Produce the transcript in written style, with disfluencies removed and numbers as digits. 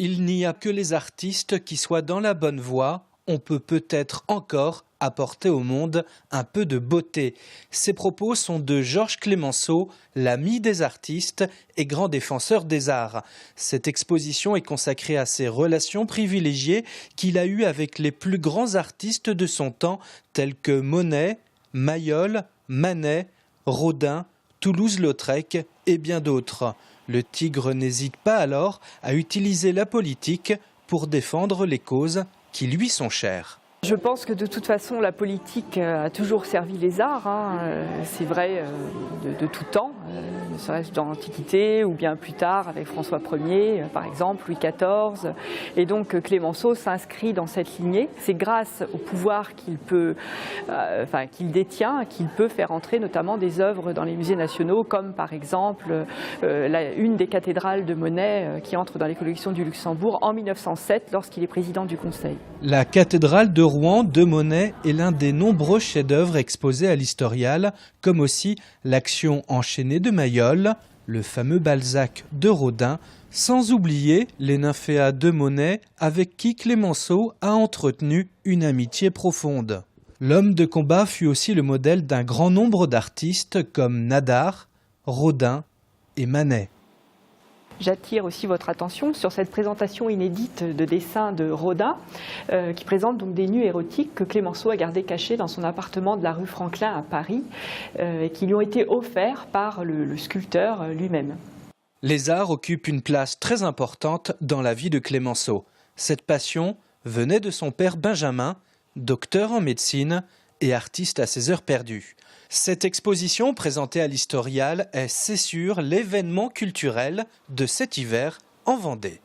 Il n'y a que les artistes qui soient dans la bonne voie. On peut peut-être encore apporter au monde un peu de beauté. Ces propos sont de Georges Clemenceau, l'ami des artistes et grand défenseur des arts. Cette exposition est consacrée à ses relations privilégiées qu'il a eues avec les plus grands artistes de son temps, tels que Monet, Mayol, Manet, Rodin, Toulouse-Lautrec et bien d'autres. Le tigre n'hésite pas alors à utiliser la politique pour défendre les causes qui lui sont chères. Je pense que de toute façon, la politique a toujours servi les arts. C'est vrai de tout temps, ne serait-ce dans l'Antiquité ou bien plus tard avec François Ier, par exemple, Louis XIV. Et donc Clemenceau s'inscrit dans cette lignée. C'est grâce au pouvoir qu'il détient qu'il peut faire entrer notamment des œuvres dans les musées nationaux, comme par exemple une des cathédrales de Monet qui entre dans les collections du Luxembourg en 1907 lorsqu'il est président du Conseil. La cathédrale de Rouen de Monet est l'un des nombreux chefs-d'œuvre exposés à l'Historial, comme aussi l'Action enchaînée de Mayol, le fameux Balzac de Rodin, sans oublier les nymphéas de Monet avec qui Clemenceau a entretenu une amitié profonde. L'homme de combat fut aussi le modèle d'un grand nombre d'artistes comme Nadar, Rodin et Manet. J'attire aussi votre attention sur cette présentation inédite de dessins de Rodin qui présente donc des nus érotiques que Clemenceau a gardés cachés dans son appartement de la rue Franklin à Paris et qui lui ont été offerts par le sculpteur lui-même. Les arts occupent une place très importante dans la vie de Clemenceau. Cette passion venait de son père Benjamin, docteur en médecine et artiste à ses heures perdues. Cette exposition présentée à l'Historial est, c'est sûr, l'événement culturel de cet hiver en Vendée.